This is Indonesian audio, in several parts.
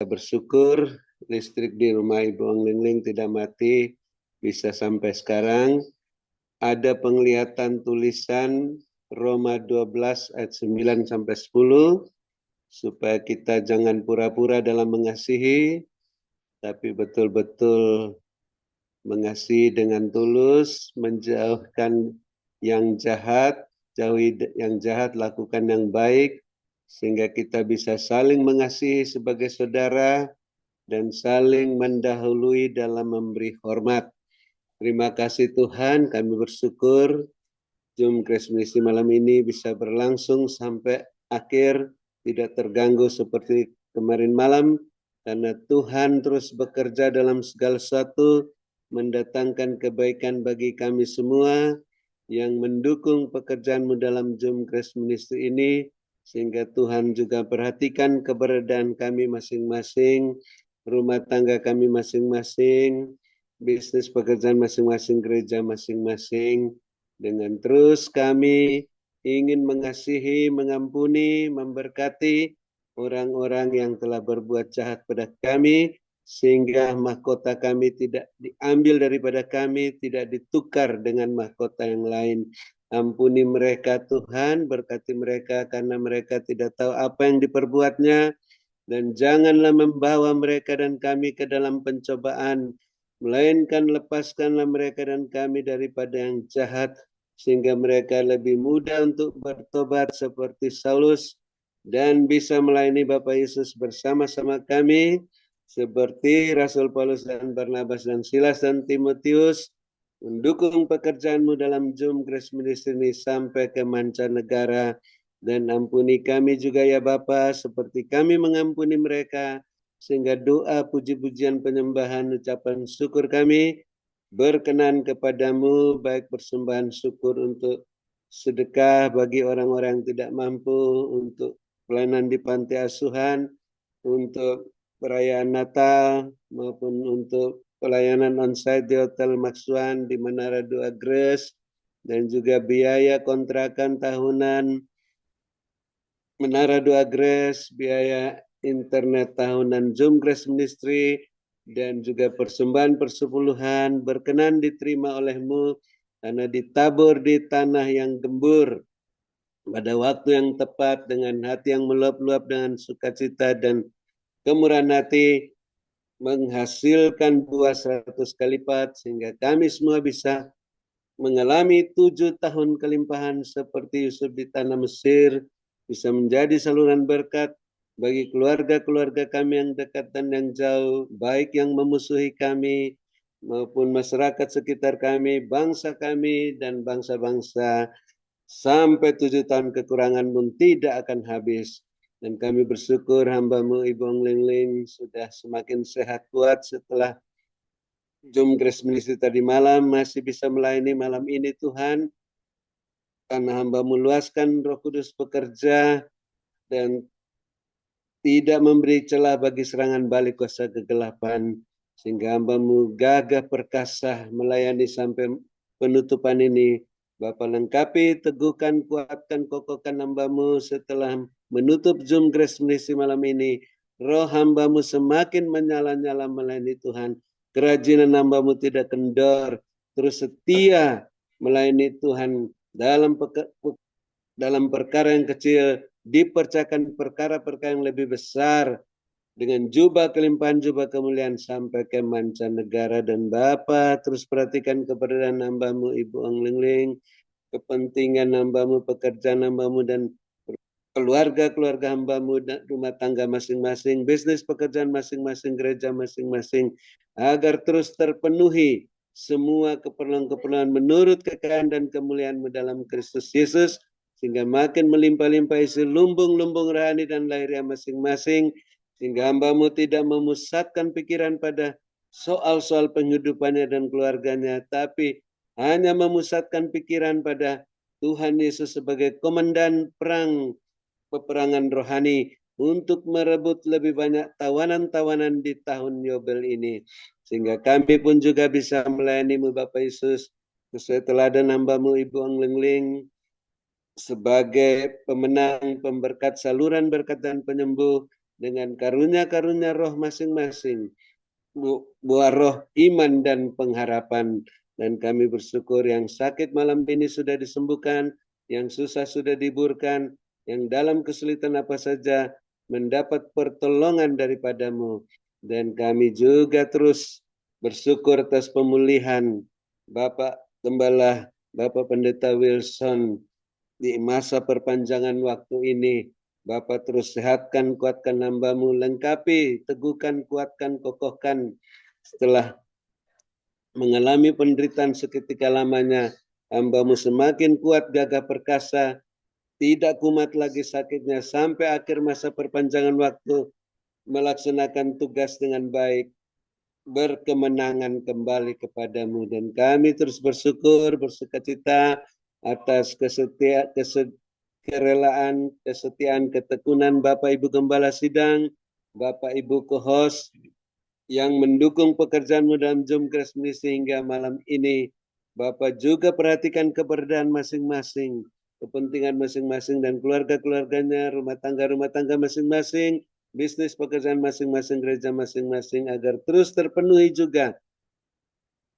bersyukur listrik di rumah Ibu Ong Lingling tidak mati, bisa sampai sekarang. Ada penglihatan tulisan Roma 12 ayat 9 sampai 10, supaya kita jangan pura-pura dalam mengasihi, tapi betul-betul mengasihi dengan tulus, menjauhkan yang jahat, jauhi yang jahat, lakukan yang baik, sehingga kita bisa saling mengasihi sebagai saudara dan saling mendahului dalam memberi hormat. Terima kasih Tuhan, kami bersyukur Zoom Grace Ministry malam ini bisa berlangsung sampai akhir, tidak terganggu seperti kemarin malam, karena Tuhan terus bekerja dalam segala sesuatu, mendatangkan kebaikan bagi kami semua yang mendukung pekerjaanmu dalam Zoom Grace Ministry ini, sehingga Tuhan juga perhatikan keberadaan kami masing-masing, rumah tangga kami masing-masing, bisnis pekerjaan masing-masing, gereja masing-masing, dengan terus kami ingin mengasihi, mengampuni, memberkati orang-orang yang telah berbuat jahat pada kami, sehingga mahkota kami tidak diambil daripada kami, tidak ditukar dengan mahkota yang lain. Ampuni mereka Tuhan, berkati mereka karena mereka tidak tahu apa yang diperbuatnya, dan janganlah membawa mereka dan kami ke dalam pencobaan, melainkan lepaskanlah mereka dan kami daripada yang jahat, sehingga mereka lebih mudah untuk bertobat seperti Saulus, dan bisa melayani Bapak Yesus bersama-sama kami, seperti Rasul Paulus dan Barnabas dan Silas dan Timotius, mendukung pekerjaanmu dalam Zoom Grace Ministry ini sampai ke mancanegara. Dan ampuni kami juga ya Bapa, seperti kami mengampuni mereka, sehingga doa, puji-pujian, penyembahan, ucapan syukur kami berkenan kepadamu, baik persembahan syukur untuk sedekah bagi orang-orang yang tidak mampu, untuk pelayanan di panti asuhan, untuk perayaan Natal, maupun untuk pelayanan onsite di Hotel Maxwan di Menara Dua Grace, dan juga biaya kontrakan tahunan Menara Dua Grace, biaya internet tahunan Zoom Grace Ministry, dan juga persembahan persepuluhan berkenan diterima olehmu, karena ditabur di tanah yang gembur pada waktu yang tepat, dengan hati yang meluap-luap dengan sukacita dan kemurahan hati, menghasilkan buah 100 kali lipat, sehingga kami semua bisa mengalami 7 tahun kelimpahan seperti Yusuf di tanah Mesir, bisa menjadi saluran berkat bagi keluarga-keluarga kami yang dekat dan yang jauh, baik yang memusuhi kami maupun masyarakat sekitar kami, bangsa kami dan bangsa-bangsa, sampai 7 tahun kekurangan pun tidak akan habis. Dan kami bersyukur hamba-Mu Ibu Ong Lingling sudah semakin sehat kuat setelah Zoom Grace Ministry tadi malam, masih bisa melayani malam ini Tuhan, karena hamba-Mu luaskan Roh Kudus bekerja dan tidak memberi celah bagi serangan balik kuasa kegelapan, sehingga hamba-Mu gagah perkasa melayani sampai penutupan ini. Bapa lengkapi, teguhkan, kuatkan, kokohkan hamba-Mu setelah menutup Zoom Grace Ministry malam ini. Roh hamba-Mu semakin menyala-nyala melayani Tuhan. Kerajinan hamba-Mu tidak kendor, terus setia melayani Tuhan dalam perkara yang kecil, dipercayakan perkara-perkara yang lebih besar, dengan jubah kelimpahan, jubah kemuliaan sampai ke mancanegara. Dan Bapa terus perhatikan keberadaan hamba-Mu Ibu Ong Lingling, kepentingan hamba-Mu, pekerjaan hamba-Mu, dan keluarga-keluarga hamba-Mu, rumah tangga masing-masing, bisnis pekerjaan masing-masing, gereja masing-masing, agar terus terpenuhi semua keperluan-keperluan menurut kekayaan dan kemuliaan-Mu dalam Kristus Yesus, sehingga makin melimpah-limpah isi lumbung-lumbung rohani dan lahiriah masing-masing, sehingga hamba-Mu tidak memusatkan pikiran pada soal-soal penghidupannya dan keluarganya, tapi hanya memusatkan pikiran pada Tuhan Yesus sebagai komandan perang, peperangan rohani, untuk merebut lebih banyak tawanan-tawanan di tahun Yobel ini, sehingga kami pun juga bisa melayani-Mu Bapak Yesus sesuai teladan hamba-Mu Ibu Ong Lingling, sebagai pemenang, pemberkat, saluran berkat dan penyembuh, dengan karunia-karunia roh masing-masing, buah roh iman dan pengharapan. Dan kami bersyukur yang sakit malam ini sudah disembuhkan, yang susah sudah diburkan, yang dalam kesulitan apa saja mendapat pertolongan daripadamu. Dan kami juga terus bersyukur atas pemulihan Bapak Gembala, Bapak Pendeta Wilson di masa perpanjangan waktu ini. Bapak terus sehatkan, kuatkan hamba-Mu, lengkapi, teguhkan, kuatkan, kokohkan. Setelah mengalami penderitaan seketika lamanya, hamba-Mu semakin kuat, gagah perkasa, tidak kumat lagi sakitnya sampai akhir masa perpanjangan waktu, melaksanakan tugas dengan baik, berkemenangan kembali kepadamu. Dan kami terus bersyukur, bersukacita atas kerelaan, kesetiaan, ketekunan Bapak Ibu Gembala Sidang, Bapak Ibu co-host yang mendukung pekerjaanmu dalam Zoom Grace Ministry hingga malam ini. Bapak juga perhatikan keberadaan masing-masing, kepentingan masing-masing dan keluarga-keluarganya, rumah tangga masing-masing, bisnis pekerjaan masing-masing, gereja masing-masing, agar terus terpenuhi juga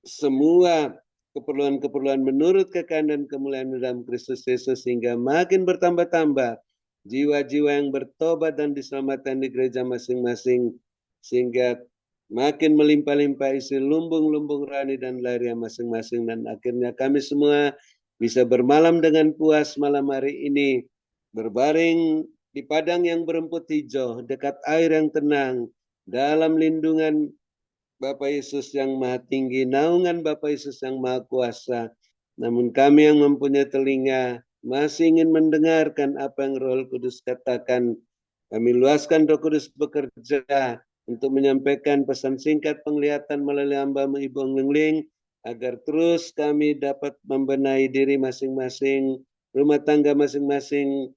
semua keperluan-keperluan menurut kekayaan dan kemuliaan dalam Kristus Yesus, sehingga makin bertambah-tambah jiwa-jiwa yang bertobat dan diselamatkan di gereja masing-masing, sehingga makin melimpah-limpah isi lumbung-lumbung rohani dan lahiriah masing-masing. Dan akhirnya kami semua bisa bermalam dengan puas malam hari ini, berbaring di padang yang berumput hijau, dekat air yang tenang, dalam lindungan Bapa Yesus yang Maha Tinggi, naungan Bapa Yesus yang Maha Kuasa. Namun kami yang mempunyai telinga masih ingin mendengarkan apa yang Roh Kudus katakan. Kami luaskan Roh Kudus bekerja untuk menyampaikan pesan singkat penglihatan melalui hamba-Mu Ibu Lengling, agar terus kami dapat membenahi diri masing-masing, rumah tangga masing-masing,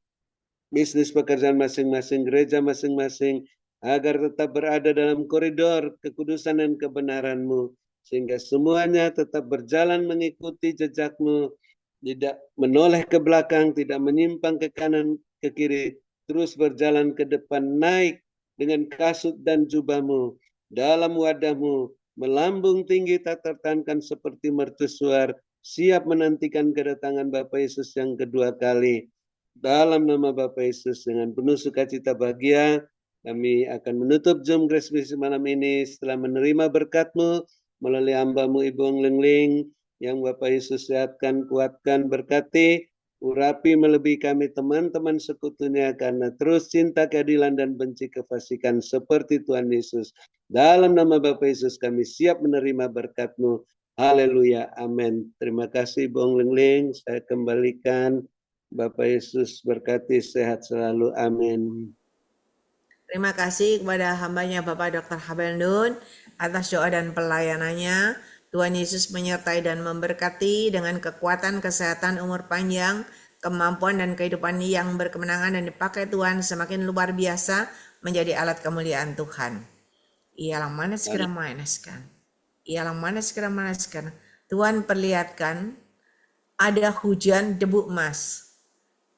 bisnis pekerjaan masing-masing, gereja masing-masing, agar tetap berada dalam koridor kekudusan dan kebenaran-Mu, sehingga semuanya tetap berjalan mengikuti jejak-Mu, tidak menoleh ke belakang, tidak menyimpang ke kanan, ke kiri, terus berjalan ke depan, naik dengan kasut dan jubah-Mu, dalam wadah-Mu, melambung tinggi tak tertahankan seperti mercusuar, siap menantikan kedatangan Bapa Yesus yang kedua kali. Dalam nama Bapa Yesus, dengan penuh sukacita bahagia, kami akan menutup Zoom Grace Ministry malam ini setelah menerima berkat-Mu melalui hamba-Mu Ibu Lengling, yang Bapak Yesus sehatkan, kuatkan, berkati, urapi melebihi kami teman-teman sekutunya, karena terus cinta, keadilan, dan benci kefasikan seperti Tuhan Yesus. Dalam nama Bapak Yesus kami siap menerima berkat-Mu. Haleluya, amin. Terima kasih Ibu Lengling, saya kembalikan. Bapak Yesus berkati, sehat selalu, amin. Terima kasih kepada hambanya Bapak Dr. Habel Nun atas doa dan pelayanannya. Tuhan Yesus menyertai dan memberkati dengan kekuatan, kesehatan, umur panjang, kemampuan dan kehidupan yang berkemenangan, dan dipakai Tuhan semakin luar biasa menjadi alat kemuliaan Tuhan. Ialah mana segera manaskan. Ialah mana segera manaskan. Tuhan perlihatkan ada hujan debu emas.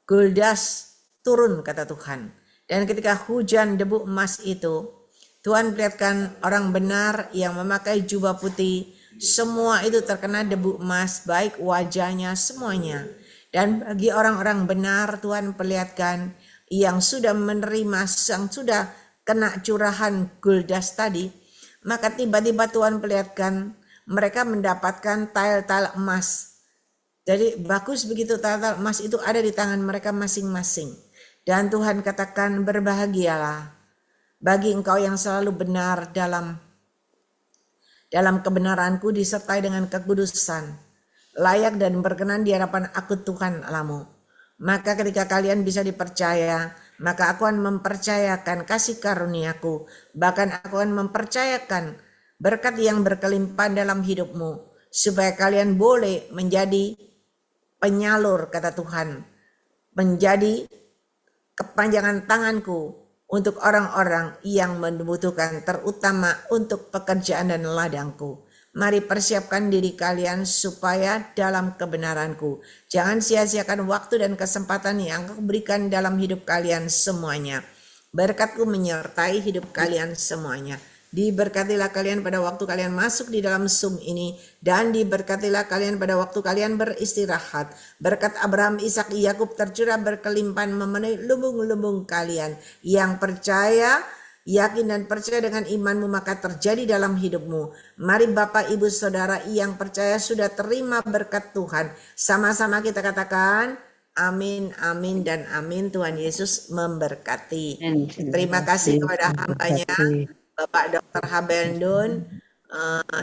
Gold dust turun, kata Tuhan. Dan ketika hujan debu emas itu, Tuhan perlihatkan orang benar yang memakai jubah putih, semua itu terkena debu emas, baik wajahnya, semuanya. Dan bagi orang-orang benar, Tuhan perlihatkan yang sudah menerima, yang sudah kena curahan gold dust tadi, maka tiba-tiba Tuhan perlihatkan mereka mendapatkan tile-tile emas. Jadi bagus begitu, tile-tile emas itu ada di tangan mereka masing-masing. Dan Tuhan katakan, berbahagialah bagi engkau yang selalu benar dalam kebenaranku, disertai dengan kekudusan, layak dan berkenan di hadapan aku Tuhan Allahmu. Maka ketika kalian bisa dipercaya, maka aku akan mempercayakan kasih karuniaku, bahkan aku akan mempercayakan berkat yang berkelimpahan dalam hidupmu, supaya kalian boleh menjadi penyalur, kata Tuhan, menjadi kepanjangan tanganku untuk orang-orang yang membutuhkan, terutama untuk pekerjaan dan ladangku. Mari persiapkan diri kalian supaya dalam kebenaranku. Jangan sia-siakan waktu dan kesempatan yang aku berikan dalam hidup kalian semuanya. Berkat-Ku menyertai hidup kalian semuanya. Diberkatilah kalian pada waktu kalian masuk di dalam Zoom ini, dan diberkatilah kalian pada waktu kalian beristirahat. Berkat Abraham, Ishak, Yakub tercurah berkelimpahan memenuhi lumbung-lumbung kalian. Yang percaya, yakin dan percaya dengan imanmu maka terjadi dalam hidupmu. Mari Bapak, Ibu, Saudara yang percaya sudah terima berkat Tuhan. Sama-sama kita katakan, amin, amin, dan amin. Tuhan Yesus memberkati. Terima kasih kepada hambanya, Bapak Dr. Habendun,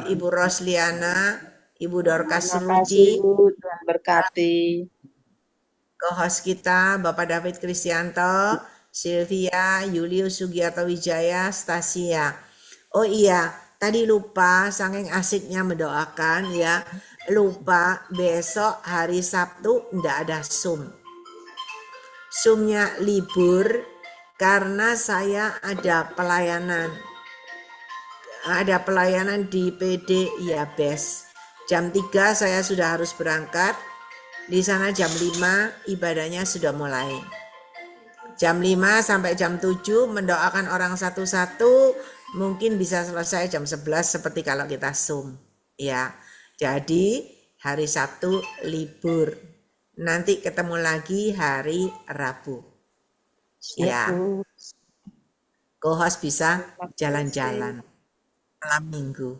Ibu Rosliana, Ibu Dorcas Terima kasih Ruji, Bu, Tuhan berkati. co-host kita Bapak David Kristianto, Sylvia, Julius Sugiarto Wijaya, Stasia. Oh iya, tadi lupa saking asiknya mendoakan ya, lupa besok hari Sabtu ndak ada Zoom. Zoom-nya libur karena saya ada pelayanan. Ada pelayanan di PD Yabes. Jam 3 saya sudah harus berangkat. Di sana jam 5 ibadahnya sudah mulai. Jam 5 sampai jam 7 mendoakan orang satu-satu, mungkin bisa selesai jam 11 seperti kalau kita Zoom. Ya. Jadi hari Sabtu libur. Nanti ketemu lagi hari Rabu. Ya. Co-host bisa jalan-jalan malam minggu.